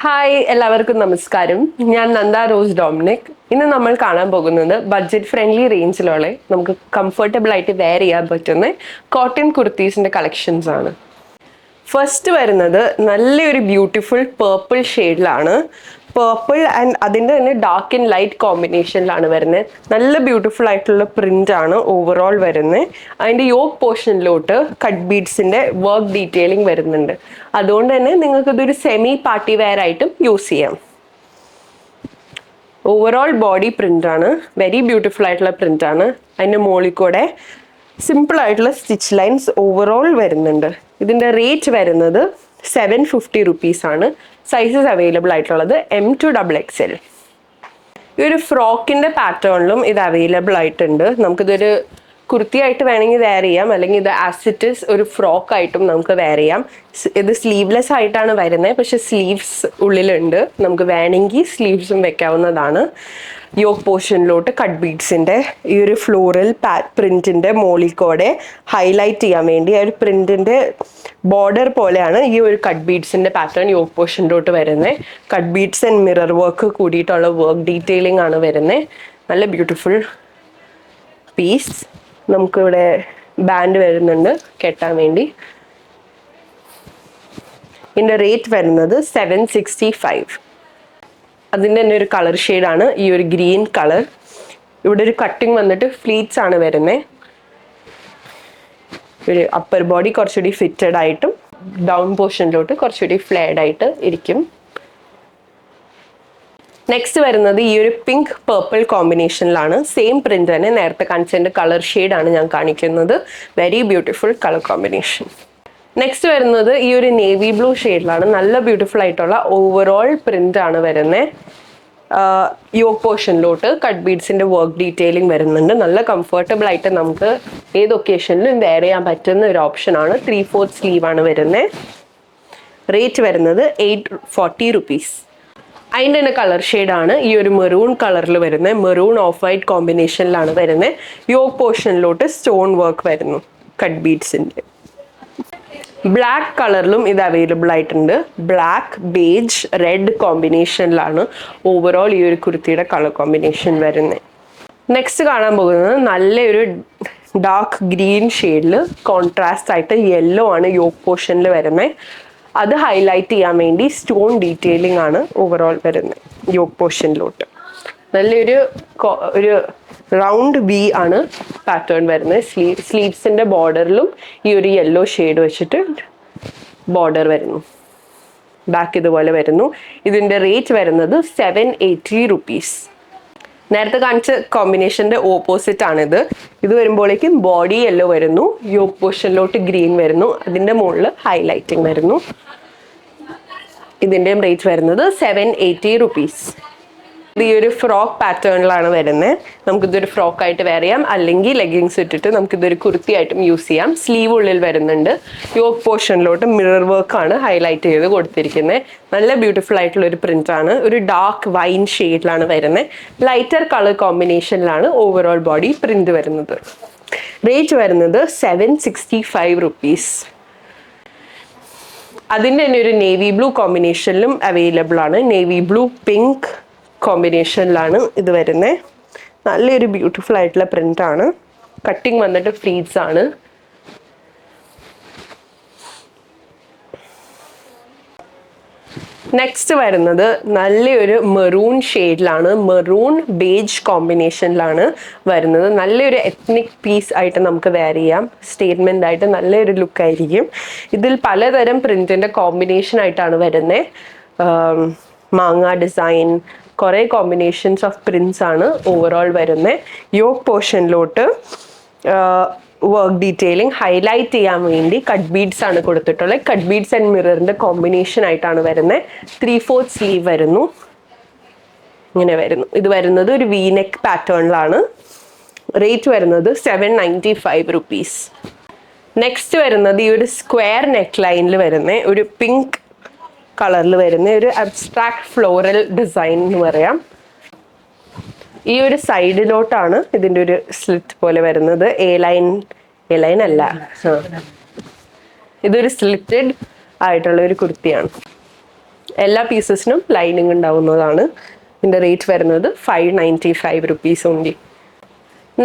Hi എല്ലാവർക്കും നമസ്കാരം. ഞാൻ നന്ദ റോസ് ഡൊമിനിക്. ഇന്ന് നമ്മൾ കാണാൻ പോകുന്നത് ബഡ്ജറ്റ് ഫ്രണ്ട്ലി റേഞ്ചിലുള്ള നമുക്ക് കംഫർട്ടബിൾ ആയിട്ട് വെയർ ചെയ്യാൻ പറ്റുന്ന കോട്ടൺ കുർത്തീസിന്റെ കളക്ഷൻസ് ആണ്. ഫസ്റ്റ് വരുന്നത് നല്ലൊരു ബ്യൂട്ടിഫുൾ പേർപ്പിൾ ഷെയ്ഡിലാണ്. പേർപ്പിൾ ആൻഡ് അതിൻ്റെ തന്നെ ഡാർക്ക് ആൻഡ് ലൈറ്റ് കോമ്പിനേഷനിലാണ് വരുന്നത്. നല്ല ബ്യൂട്ടിഫുൾ ആയിട്ടുള്ള പ്രിന്റ് ആണ് ഓവറോൾ വരുന്നത്. അതിൻ്റെ യോക്ക് പോർഷനിലോട്ട് കട്ട് ബീഡ്സിൻ്റെ വർക്ക് ഡീറ്റെയിലിംഗ് വരുന്നുണ്ട്. അതുകൊണ്ട് തന്നെ നിങ്ങൾക്ക് ഇതൊരു സെമി പാർട്ടി വെയർ ആയിട്ടും യൂസ് ചെയ്യാം. ഓവറോൾ ബോഡി പ്രിന്റ് ആണ്, വെരി ബ്യൂട്ടിഫുൾ ആയിട്ടുള്ള പ്രിന്റ് ആണ്. അതിൻ്റെ മുകളിൽ കൂടെ സിമ്പിൾ ആയിട്ടുള്ള സ്റ്റിച്ച് ലൈൻസ് ഓവറോൾ വരുന്നുണ്ട്. ഇതിൻ്റെ റേറ്റ് വരുന്നത് 750 rupees ആണ്. സൈസസ് അവൈലബിൾ ആയിട്ടുള്ളത് M2XXL. ഈ ഒരു ഫ്രോക്കിൻ്റെ പാറ്റേണിലും ഇത് അവൈലബിൾ ആയിട്ടുണ്ട്. നമുക്കിതൊരു കുർത്തിയായിട്ട് വേണമെങ്കിൽ വെയർ ചെയ്യാം, അല്ലെങ്കിൽ ഇത് ആസിറ്റിസ് ഒരു ഫ്രോക്കായിട്ടും നമുക്ക് വെയർ ചെയ്യാം. ഇത് സ്ലീവ്ലെസ് ആയിട്ടാണ് വരുന്നത്, പക്ഷെ സ്ലീവ്സ് ഉള്ളിലുണ്ട്. നമുക്ക് വേണമെങ്കിൽ സ്ലീവ്സും വെക്കാവുന്നതാണ്. യോക്ക് പോർഷനിലോട്ട് കട്ട് ബീഡ്സിൻ്റെ ഈ ഒരു ഫ്ലോറൽ പ്രിന്റിൻ്റെ മോളിക്കോടെ ഹൈലൈറ്റ് ചെയ്യാൻ വേണ്ടി ആ ഒരു പ്രിന്റിൻ്റെ ബോർഡർ പോലെയാണ് ഈ ഒരു കട്ട് ബീഡ്സിൻ്റെ പാറ്റേൺ യോക്ക് പോർഷനിലോട്ട് വരുന്നത്. Cut beads and mirror work കൂടിയിട്ടുള്ള വർക്ക് ഡീറ്റെയിലിംഗ് ആണ് വരുന്നത്. നല്ല ബ്യൂട്ടിഫുൾ പീസ്. നമുക്കിവിടെ ബാൻഡ് വരുന്നുണ്ട് കെട്ടാൻ വേണ്ടി. ഇതിൻ്റെ റേറ്റ് വരുന്നത് 765. അതിൻ്റെ തന്നെ ഒരു കളർ ഷെയ്ഡാണ് ഈ ഒരു ഗ്രീൻ കളർ. ഇവിടെ ഒരു കട്ടിങ് വന്നിട്ട് ഫ്ലീറ്റ്സ് ആണ് വരുന്നത്. ഒരു അപ്പർ ബോഡി കുറച്ചുകൂടി ഫിറ്റഡ് ആയിട്ടും ഡൗൺ പോർഷനിലോട്ട് കുറച്ചുകൂടി ഫ്ലെയർഡ് ആയിട്ട് ഇരിക്കും. നെക്സ്റ്റ് വരുന്നത് ഈ ഒരു പിങ്ക് പേർപ്പിൾ കോമ്പിനേഷനിലാണ്. സെയിം പ്രിന്റ് തന്നെ നേരത്തെ കാണിച്ചതിൻ്റെ കളർ ഷെയ്ഡാണ് ഞാൻ കാണിക്കുന്നത്. Very beautiful colour combination. Next വരുന്നത് ഈ ഒരു നേവി ബ്ലൂ ഷെയ്ഡിലാണ്. നല്ല ബ്യൂട്ടിഫുൾ ആയിട്ടുള്ള ഓവറോൾ പ്രിന്റ് ആണ് വരുന്നത്. യോക്ക് പോർഷനിലോട്ട് കട്ട് ബീഡ്സിന്റെ വർക്ക് ഡീറ്റെയിലിംഗ് വരുന്നുണ്ട്. നല്ല കംഫർട്ടബിൾ ആയിട്ട് നമുക്ക് ഏത് ഒക്കേഷനിലും വെയർ ചെയ്യാൻ പറ്റുന്ന ഒരു ഓപ്ഷനാണ്. 3/4 സ്ലീവ് ആണ് വരുന്നത്. റേറ്റ് വരുന്നത് 840 rupees. അതിൻ്റെ തന്നെ കളർ ഷെയ്ഡാണ് ഈ ഒരു മെറൂൺ കളറിൽ വരുന്നത്. മെറൂൺ ഓഫ് വൈറ്റ് കോമ്പിനേഷനിലാണ് വരുന്നത്. യോക്ക് പോർഷനിലോട്ട് സ്റ്റോൺ വർക്ക് വരുന്നു കട്ട് ബീഡ്സിൻ്റെ. ബ്ലാക്ക് കളറിലും ഇത് അവൈലബിൾ ആയിട്ടുണ്ട്. ബ്ലാക്ക്, ബേജ്, റെഡ് കോമ്പിനേഷനിലാണ് ഓവറോൾ ഈ ഒരു കുർത്തിയുടെ കളർ കോമ്പിനേഷൻ വരുന്നത്. നെക്സ്റ്റ് കാണാൻ പോകുന്നത് നല്ലൊരു ഡാർക്ക് ഗ്രീൻ ഷെയ്ഡിൽ കോൺട്രാസ്റ്റ് ആയിട്ട് യെല്ലോ ആണ് യോക്ക് പോർഷനിൽ വരുന്നത്. അത് ഹൈലൈറ്റ് ചെയ്യാൻ വേണ്ടി സ്റ്റോൺ ഡീറ്റെയിലിംഗ് ആണ് ഓവറോൾ വരുന്നത് യോക്ക് പോർഷനിലോട്ട്. നല്ലൊരു ഒരു റൗണ്ട് വി ആണ് പാറ്റേൺ വരുന്നത്. സ്ലീവ്സിൻ്റെ ബോർഡറിലും ഈ ഒരു യെല്ലോ ഷെയ്ഡ് വെച്ചിട്ട് ബോർഡർ വരുന്നു. ബാക്ക് ഇതുപോലെ വരുന്നു. ഇതിൻ്റെ റേറ്റ് വരുന്നത് 780 rupees. നേരത്തെ കാണിച്ച കോമ്പിനേഷൻ്റെ ഓപ്പോസിറ്റ് ആണിത്. ഇത് വരുമ്പോഴേക്കും ബോഡി യെല്ലോ വരുന്നു, യോക്ക് പോർഷനിലോട്ട് ഗ്രീൻ വരുന്നു, അതിൻ്റെ മുകളിൽ ഹൈലൈറ്റിംഗ് വരുന്നു. ഇതിൻ്റെയും റേറ്റ് വരുന്നത് 780 rupees. ഇത് ഈ ഒരു ഫ്രോക്ക് പാറ്റേണിലാണ് വരുന്നത്. നമുക്കിതൊരു ഫ്രോക്കായിട്ട് വെയർ ചെയ്യാം, അല്ലെങ്കിൽ ലെഗിങ്സ് ഇട്ടിട്ട് നമുക്കിതൊരു കുർത്തിയായിട്ടും യൂസ് ചെയ്യാം. സ്ലീവ് ഉള്ളിൽ വരുന്നുണ്ട്. യോക്ക് പോർഷനിലോട്ട് മിറർ വർക്കാണ് ഹൈലൈറ്റ് ചെയ്ത് കൊടുത്തിരിക്കുന്നത്. നല്ല ബ്യൂട്ടിഫുൾ ആയിട്ടുള്ള ഒരു പ്രിന്റ് ആണ്. ഒരു ഡാർക്ക് വൈൻ ഷെയ്ഡിലാണ് വരുന്നത്. ലൈറ്റർ കളർ കോമ്പിനേഷനിലാണ് ഓവറോൾ ബോഡി പ്രിന്റ് വരുന്നത്. റേറ്റ് വരുന്നത് 765 rupees. അതിൻ്റെ തന്നെ ഒരു നേവി ബ്ലൂ കോമ്പിനേഷനിലും അവൈലബിൾ ആണ്. നേവി ബ്ലൂ പിങ്ക് കോമ്പിനേഷനിലാണ് ഇത് വരുന്നത്. നല്ലൊരു ബ്യൂട്ടിഫുൾ ആയിട്ടുള്ള പ്രിന്റ് ആണ്. കട്ടിങ് വന്നിട്ട് ഫ്ലീറ്റ്സ് ആണ്. നെക്സ്റ്റ് വരുന്നത് നല്ലൊരു മെറൂൺ ഷെയ്ഡിലാണ്. മെറൂൺ ബേജ് കോമ്പിനേഷനിലാണ് വരുന്നത്. നല്ലൊരു എത്നിക് പീസ് ആയിട്ട് നമുക്ക് വെയർ ചെയ്യാം. സ്റ്റേറ്റ്മെൻ്റ് ആയിട്ട് നല്ലൊരു ലുക്ക് ആയിരിക്കും. ഇതിൽ പലതരം പ്രിന്റിൻ്റെ കോമ്പിനേഷൻ ആയിട്ടാണ് വരുന്നത്. മാങ്ങ ഡിസൈൻ, കുറേ കോമ്പിനേഷൻസ് ഓഫ് പ്രിന്റ്സ് ആണ് ഓവറോൾ വരുന്നത്. യോക്ക് പോർഷനിലോട്ട് വർക്ക് ഡീറ്റെയിലിംഗ് ഹൈലൈറ്റ് ചെയ്യാൻ വേണ്ടി കട്ട് ബീഡ്സ് ആണ് കൊടുത്തിട്ടുള്ളത്. കട്ട് ബീഡ്സ് ആൻഡ് മിററിൻ്റെ കോമ്പിനേഷൻ ആയിട്ടാണ് വരുന്നത്. 3/4 സ്ലീവ് വരുന്നു, ഇങ്ങനെ വരുന്നു. ഇത് വരുന്നത് ഒരു വി നെക്ക് പാറ്റേണിലാണ്. റേറ്റ് വരുന്നത് 795 rupees. നെക്സ്റ്റ് വരുന്നത് ഈ ഒരു സ്ക്വയർ നെക്ക് ലൈനിൽ വരുന്ന ഒരു പിങ്ക് കളറിൽ വരുന്ന ഒരു അബ്സ്ട്രാക്ട് ഫ്ലോറൽ ഡിസൈൻ എന്ന് പറയാം. ഈ ഒരു സൈഡിലോട്ടാണ് ഇതിൻ്റെ ഒരു സ്ലിറ്റ് പോലെ വരുന്നത്. എ ലൈൻ അല്ല, ഇതൊരു സ്ലിറ്റഡ് ആയിട്ടുള്ള ഒരു കുർത്തിയാണ്. എല്ലാ പീസസിനും ലൈനിങ് ഉണ്ടാവുന്നതാണ്. ഇതിൻ്റെ റേറ്റ് വരുന്നത് 595 റുപ്പീസ് ഓൺലി.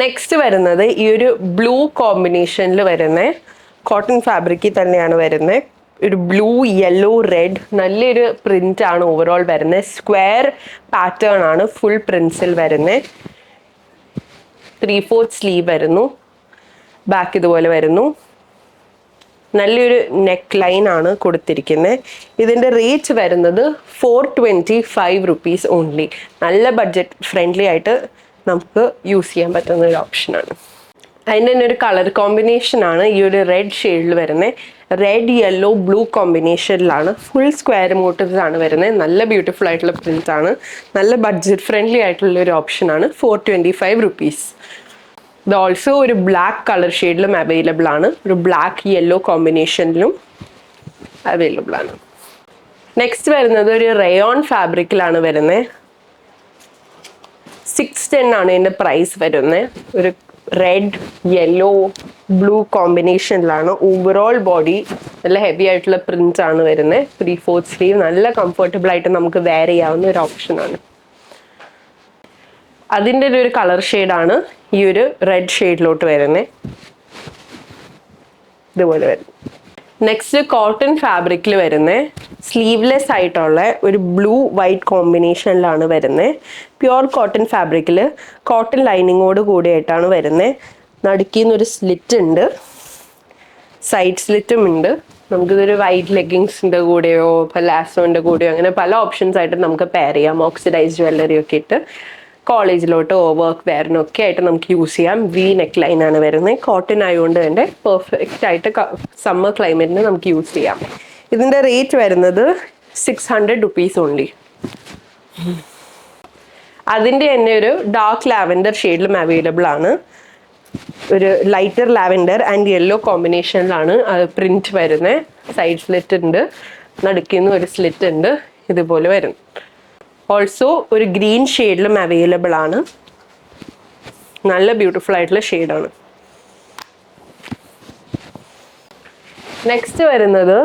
നെക്സ്റ്റ് വരുന്നത് ഈ ഒരു ബ്ലൂ കോമ്പിനേഷനിൽ വരുന്ന കോട്ടൺ ഫാബ്രിക്കിൽ തന്നെയാണ് വരുന്നത്. ഒരു ബ്ലൂ യെല്ലോ റെഡ് നല്ലൊരു പ്രിന്റ് ആണ് ഓവറോൾ വരുന്നത്. സ്ക്വയർ പാറ്റേൺ ആണ് ഫുൾ പ്രിന്റ്സിൽ വരുന്നത്. 3/4 സ്ലീവ് വരുന്നു. ബാക്ക് ഇതുപോലെ വരുന്നു. നല്ലൊരു നെക്ക് ലൈൻ ആണ് കൊടുത്തിരിക്കുന്നത്. ഇതിൻ്റെ റേറ്റ് വരുന്നത് 425 റുപ്പീസ് ഓൺലി. നല്ല ബഡ്ജറ്റ് ഫ്രണ്ട്ലി ആയിട്ട് നമുക്ക് യൂസ് ചെയ്യാൻ പറ്റുന്ന ഒരു ഓപ്ഷനാണ്. അതിൻ്റെ തന്നെ ഒരു കളർ കോമ്പിനേഷനാണ് ഈ ഒരു റെഡ് ഷെയ്ഡിൽ വരുന്നത്. റെഡ് യെല്ലോ ബ്ലൂ കോമ്പിനേഷനിലാണ്. ഫുൾ സ്ക്വയർ മോട്ടീവ്സ് ആണ് വരുന്നത്. നല്ല ബ്യൂട്ടിഫുൾ ആയിട്ടുള്ള പ്രിന്റ് ആണ്. നല്ല ബഡ്ജറ്റ് ഫ്രണ്ട്ലി ആയിട്ടുള്ള ഒരു ഓപ്ഷനാണ്. 425 റുപ്പീസ്. ഇത് ഓൾസോ ഒരു ബ്ലാക്ക് കളർ ഷെയ്ഡിലും അവൈലബിൾ ആണ്. ഒരു ബ്ലാക്ക് യെല്ലോ കോമ്പിനേഷനിലും അവൈലബിൾ ആണ്. നെക്സ്റ്റ് വരുന്നത് ഒരു റയോൺ ഫാബ്രിക്കിലാണ് വരുന്നത്. 610 ആണ് ഇതിൻ്റെ പ്രൈസ് വരുന്നത്. ഒരു റെഡ് യെല്ലോ ബ്ലൂ കോമ്പിനേഷനിലാണ്. ഓവറോൾ ബോഡി നല്ല ഹെവി ആയിട്ടുള്ള പ്രിന്റ് ആണ് വരുന്നത്. 3/4 സ്ലീവ്. നല്ല കംഫർട്ടബിൾ ആയിട്ട് നമുക്ക് വെയർ ചെയ്യാവുന്ന ഒരു ഓപ്ഷനാണ്. അതിൻ്റെ ഒരു കളർ ഷെയ്ഡാണ് ഈ ഒരു റെഡ് ഷെയ്ഡിലോട്ട് വരുന്നത്. ഇതുപോലെ വരും. നെക്സ്റ്റ് കോട്ടൺ ഫാബ്രിക്കിൽ വരുന്നത് സ്ലീവ്ലെസ് ആയിട്ടുള്ള ഒരു ബ്ലൂ വൈറ്റ് കോമ്പിനേഷനിലാണ് വരുന്നത്. പ്യുവർ കോട്ടൺ ഫാബ്രിക്കിൽ കോട്ടൺ ലൈനിങ്ങോട് കൂടിയായിട്ടാണ് വരുന്നത്. നടുക്കിന്നൊരു സ്ലിറ്റ് ഉണ്ട്, സൈഡ് സ്ലിറ്റും ഉണ്ട്. നമുക്കിതൊരു വൈറ്റ് ലെഗിങ്സിൻ്റെ കൂടെയോ പലാസോൻ്റെ കൂടെയോ അങ്ങനെ പല ഓപ്ഷൻസ് ആയിട്ട് നമുക്ക് പെയർ ചെയ്യാം. ഓക്സിഡൈസ് ജ്വല്ലറി ഒക്കെ ഇട്ട് കോളേജിലോട്ടോ വർക്ക് വെയറിനൊക്കെ ആയിട്ട് നമുക്ക് യൂസ് ചെയ്യാം. വി നെക്ക് ലൈനാണ് വരുന്നത്. കോട്ടൺ ആയതുകൊണ്ട് തന്നെ പെർഫെക്റ്റ് ആയിട്ട് സമ്മർ ക്ലൈമറ്റിന് നമുക്ക് യൂസ് ചെയ്യാം. ഇതിൻ്റെ റേറ്റ് വരുന്നത് 600 റുപ്പീസ് ഓൺലി. അതിൻ്റെ തന്നെ ഒരു ഡാർക്ക് ലാവൻഡർ ഷെയ്ഡിലും അവൈലബിൾ ആണ്. ഒരു ലൈറ്റർ ലാവൻഡർ ആൻഡ് യെല്ലോ കോമ്പിനേഷനിലാണ് പ്രിന്റ് വരുന്നത്. സൈഡ് സ്ലിറ്റ് ഉണ്ട്, നടുക്കിന്ന് ഒരു സ്ലിറ്റ് ഉണ്ട്. ഇതുപോലെ വരും. ഓൾസോ ഒരു ഗ്രീൻ ഷെയ്ഡിലും അവൈലബിൾ ആണ്. നല്ല ബ്യൂട്ടിഫുൾ ആയിട്ടുള്ള ഷെയ്ഡാണ്. നെക്സ്റ്റ് വരുന്നത്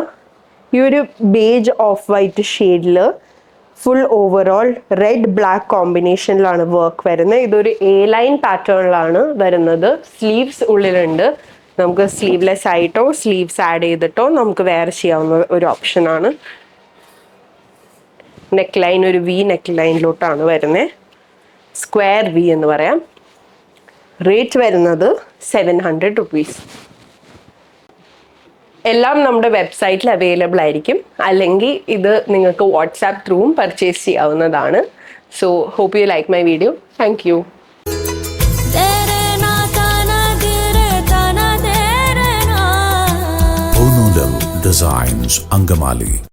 ഈ ഒരു ബേജ് ഓഫ് വൈറ്റ് ഷെയ്ഡിൽ ഫുൾ ഓവറോൾ റെഡ് ബ്ലാക്ക് കോമ്പിനേഷനിലാണ് വർക്ക് വരുന്നത്. ഇതൊരു എ ലൈൻ പാറ്റേണിലാണ് വരുന്നത്. സ്ലീവ്സ് ഉള്ളിലുണ്ട്. നമുക്ക് സ്ലീവ്ലെസ് ആയിട്ടോ സ്ലീവ്സ് ആഡ് ചെയ്തിട്ടോ നമുക്ക് വെയർ ചെയ്യാവുന്ന ഒരു ഓപ്ഷനാണ്. നെക്ക് ലൈൻ ഒരു വി നെക്ക് ലൈനിലോട്ടാണ് വരുന്നത്. സ്ക്വയർ വി എന്ന് പറയാം. റേറ്റ് വരുന്നത് 700 റുപ്പീസ്. എല്ലാം നമ്മുടെ വെബ്സൈറ്റിൽ അവൈലബിൾ ആയിരിക്കും. അല്ലെങ്കിൽ ഇത് നിങ്ങൾക്ക് വാട്സാപ്പ് ത്രൂവും പർച്ചേസ് ചെയ്യാവുന്നതാണ്. So hope you like my video. Thank you. Designs Angamali.